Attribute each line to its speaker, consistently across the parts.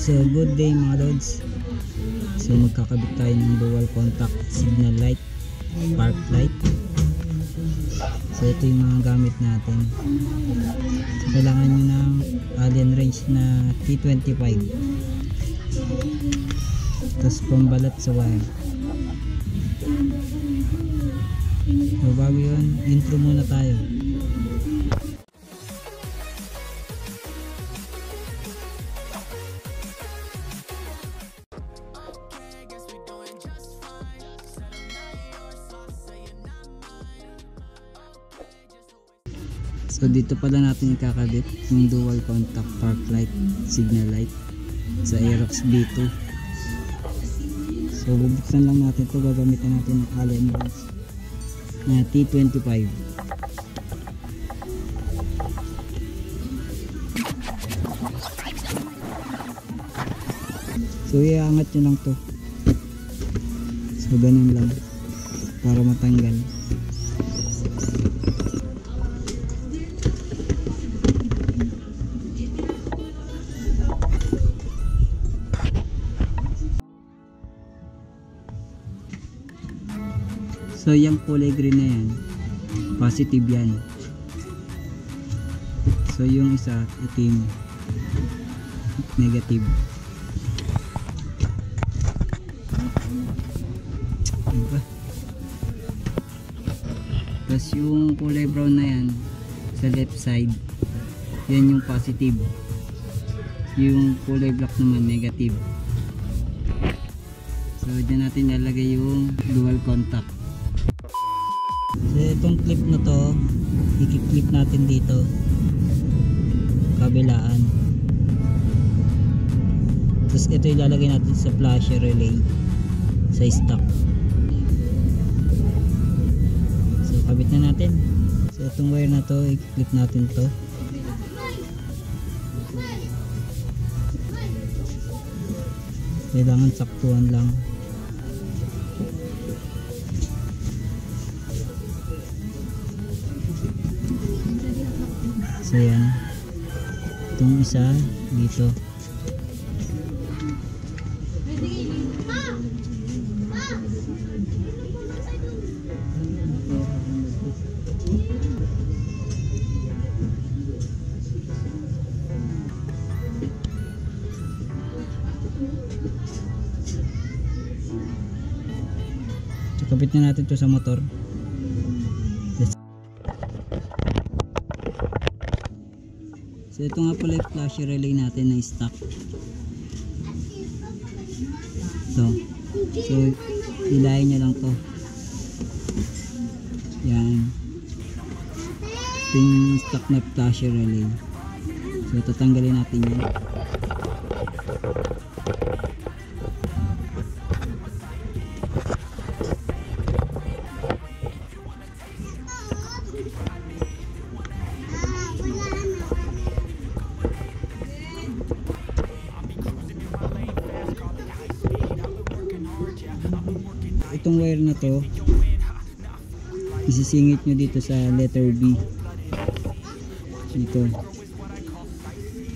Speaker 1: So good day mga lods. So magkakabit tayo ng dual contact signal light, park light. So ito yung mga gamit natin. So kailangan nyo ng Allen wrench na T25, tapos pambalat sa wire. So bago yun, intro muna tayo. So dito pala natin ikakabit yung dual contact park light signal light sa Aerox B2. So bubuksan lang natin ito, gagamitan natin ng Allen wrench na T25. So iangat nyo lang to, so ganun lang para matanggal. So yung kulay green na yan, positive yan. So yung isa, itim, negative. Diba? Tapos yung kulay brown na yan, sa left side, yan yung positive. Yung kulay black naman, negative. So dyan natin nalagay yung dual contact. So itong clip na to, i-clip natin dito kabilaan. Tapos ito ilalagay natin sa flasher relay sa stock. So kabit na natin. So itong wire na to, i-clip natin to. Kailangan saktuhan lang. So yan, itong isa dito. So kapit na natin ito sa motor. So ito nga pala yung flasher relay natin na stock. So hilahin nyo lang to. Yan. Ito yung stock na flasher relay. So tatanggalin natin yan. Itong wire na to, isisingit nyo dito sa letter B, dito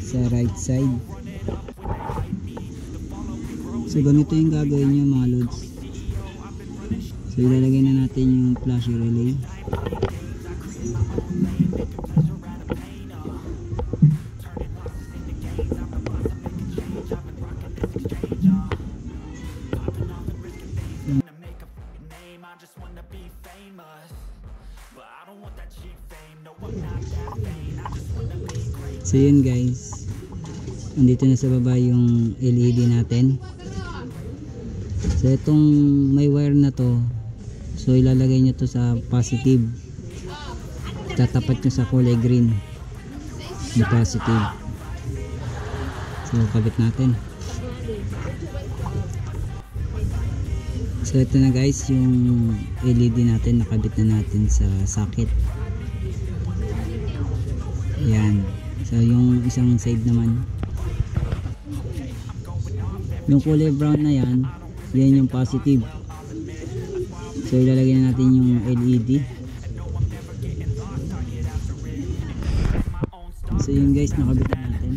Speaker 1: sa right side. So ganito yung gagawin nyo mga lods. So ilalagay na natin yung flasher relay. So yun guys, andito na sa baba yung LED natin. So itong may wire na to, so ilalagay nyo to sa positive, tatapat nyo sa kulay green yung positive. So kabit natin. So ito na guys yung LED natin, nakabit na natin sa socket. Yan. So yung isang side naman, yung kulay brown na yan, yan yung positive. So ilalagay na natin yung LED. So yun guys, nakabit na natin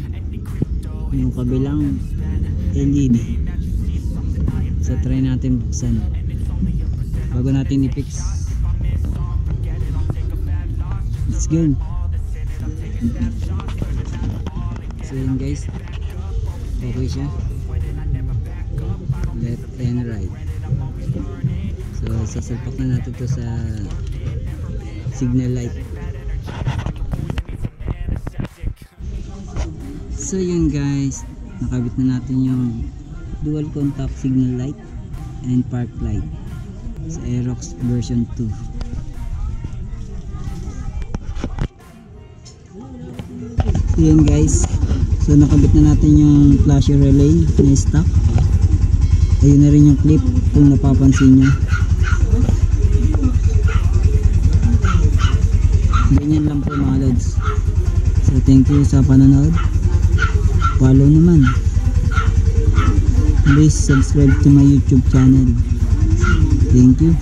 Speaker 1: yung kabilang LED. So try natin buksan bago natin i-fix. Let's go. So yun guys, okay siya, left and right. So sasalpak na natin to sa signal light. So yun guys, nakabit na natin yung dual contact signal light and park light sa Aerox version 2. So yun guys, so nakabit na natin yung flasher relay na stock. Ayun na rin yung clip kung napapansin nyo. Ganyan lang po mga lods. So thank you sa panonood. Follow naman. Please subscribe to my YouTube channel. Thank you.